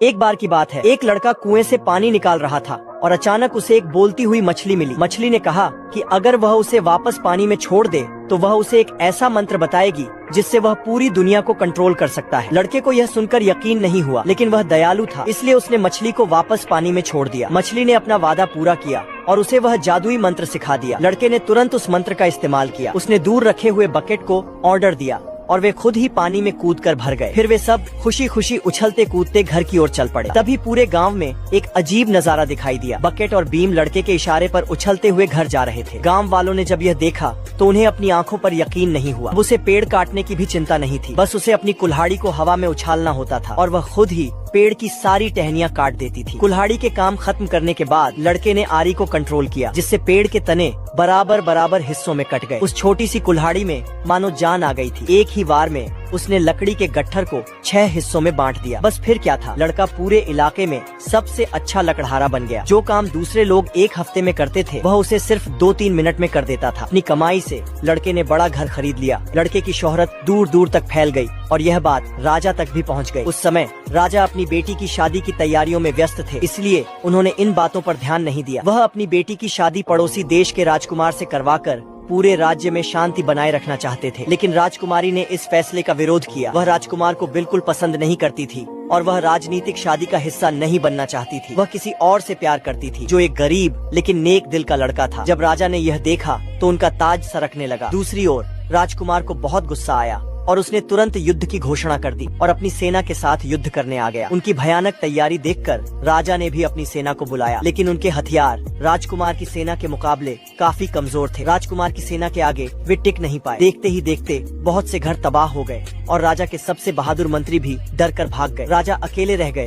एक बार की बात है, एक लड़का कुएं से पानी निकाल रहा था और अचानक उसे एक बोलती हुई मछली मिली। मछली ने कहा कि अगर वह उसे वापस पानी में छोड़ दे तो वह उसे एक ऐसा मंत्र बताएगी जिससे वह पूरी दुनिया को कंट्रोल कर सकता है। लड़के को यह सुनकर यकीन नहीं हुआ, लेकिन वह दयालु था, इसलिए उसने मछली को वापस पानी में छोड़ दिया। मछली ने अपना वादा पूरा किया और उसे वह जादुई मंत्र सिखा दिया। लड़के ने तुरंत उस मंत्र का इस्तेमाल किया। उसने दूर रखे हुए बकेट को ऑर्डर दिया और वे खुद ही पानी में कूदकर भर गए। फिर वे सब खुशी खुशी उछलते कूदते घर की ओर चल पड़े। तभी पूरे गांव में एक अजीब नजारा दिखाई दिया। बकेट और बीम लड़के के इशारे पर उछलते हुए घर जा रहे थे। गांव वालों ने जब यह देखा तो उन्हें अपनी आंखों पर यकीन नहीं हुआ। अब उसे पेड़ काटने की भी चिंता नहीं थी, बस उसे अपनी कुल्हाड़ी को हवा में उछालना होता था और वह खुद ही पेड़ की सारी टहनियाँ काट देती थी। कुल्हाड़ी के काम खत्म करने के बाद लड़के ने आरी को कंट्रोल किया, जिससे पेड़ के तने बराबर हिस्सों में कट गए। उस छोटी सी कुल्हाड़ी में मानो जान आ गई थी। एक ही वार में उसने लकड़ी के गट्ठर को 6 हिस्सों में बांट दिया। बस फिर क्या था, लड़का पूरे इलाके में सबसे अच्छा लकड़हारा बन गया। जो काम दूसरे लोग 1 हफ्ते में करते थे वह उसे सिर्फ 2-3 मिनट में कर देता था। अपनी कमाई से लड़के ने बड़ा घर खरीद लिया। लड़के की शोहरत दूर दूर तक फैल गई और यह बात राजा तक भी पहुंच गई। उस समय राजा अपनी बेटी की शादी की तैयारियों में व्यस्त थे, इसलिए उन्होंने इन बातों पर ध्यान नहीं दिया। वह अपनी बेटी की शादी पड़ोसी देश के राजकुमार से करवाकर पूरे राज्य में शांति बनाए रखना चाहते थे, लेकिन राजकुमारी ने इस फैसले का विरोध किया। वह राजकुमार को बिल्कुल पसंद नहीं करती थी और वह राजनीतिक शादी का हिस्सा नहीं बनना चाहती थी। वह किसी और से प्यार करती थी, जो एक गरीब लेकिन नेक दिल का लड़का था। जब राजा ने यह देखा तो उनका ताज सरकने लगा। दूसरी ओर राजकुमार को बहुत गुस्सा आया और उसने तुरंत युद्ध की घोषणा कर दी और अपनी सेना के साथ युद्ध करने आ गया। उनकी भयानक तैयारी देखकर राजा ने भी अपनी सेना को बुलाया, लेकिन उनके हथियार राजकुमार की सेना के मुकाबले काफी कमजोर थे। राजकुमार की सेना के आगे वे टिक नहीं पाए। देखते ही देखते बहुत से घर तबाह हो गए और राजा के सबसे बहादुर मंत्री भी डर कर भाग गए। राजा अकेले रह गए।